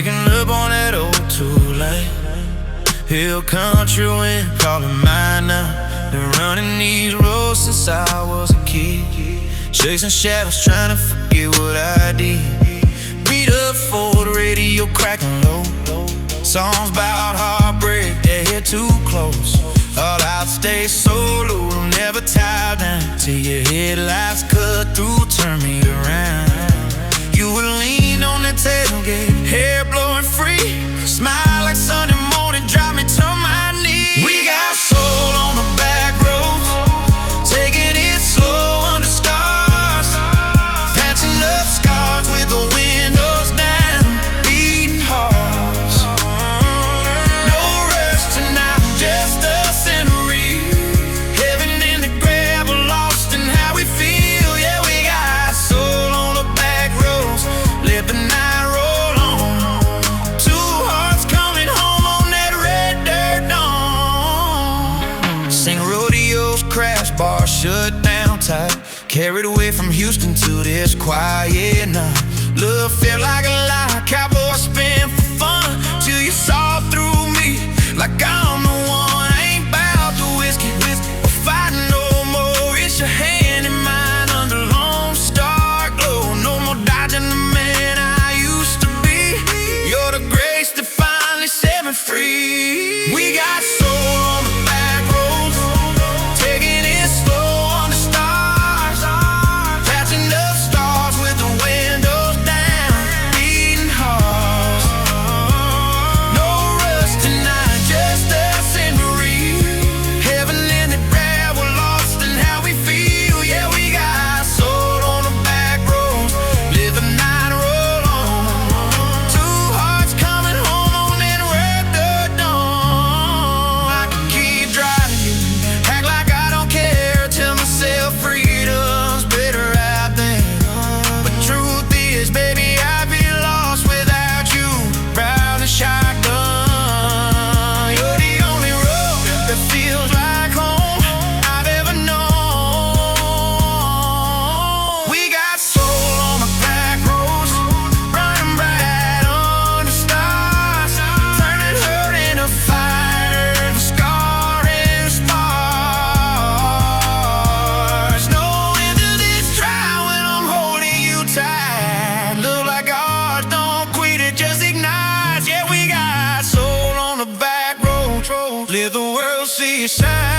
Waking up on that old two-lane hill country wind calling mine now. Been running these roads since I was a kid, chasing shadows trying to forget what I did. Beat up for the radio cracking low, songs about heartbreak that hit too close. All out stay solo, never tie down till your headlights cut through, turn me around. You would lean on that tailgate, hair blowing free, smile like Sunday morning, drive me to my knees. We got soul on the back roads, taking it slow under stars, patching up scars with the windows down, beating hearts. No rush tonight, just us and real. Heaven in the grab, lost in how we feel. Yeah, we got soul on the back roads, let the night roll on. Two hearts coming home on that red dirt dawn. Sing rodeos, crash bars shut down tight, carried away from Houston to this quiet night. Love felt like a lie, cowboy spin for fun, till you saw through me like I'm the one. I ain't bout the whiskey, or fighting no more. It's your hand in mine under Lone Star glow. No more dodging the man I used to be. You're the grace that finally set me free. We got soul on the back roads, taking it slow under stars, patching up stars with the windows down, beating hearts. No rush tonight, just us and real. Heaven in the grab, we're lost in how we feel. Yeah, we got soul on the back roads, let the night roll on. Two hearts coming home on that red dirt dawn. I can keep driving you, act like I don't care, tell myself freedom's better out there. But truth is, baby, I'd be lost without you, proud and shotgun. You're the only road that feels like home I've ever known. We got soul on the back roads, running bright under stars, turning hurt into fire, scar and scars. No end to this trial when I'm holding you tight. Look like ours don't quit, it just ignites. Yeah, we got soul on the back road, let the world see you shine.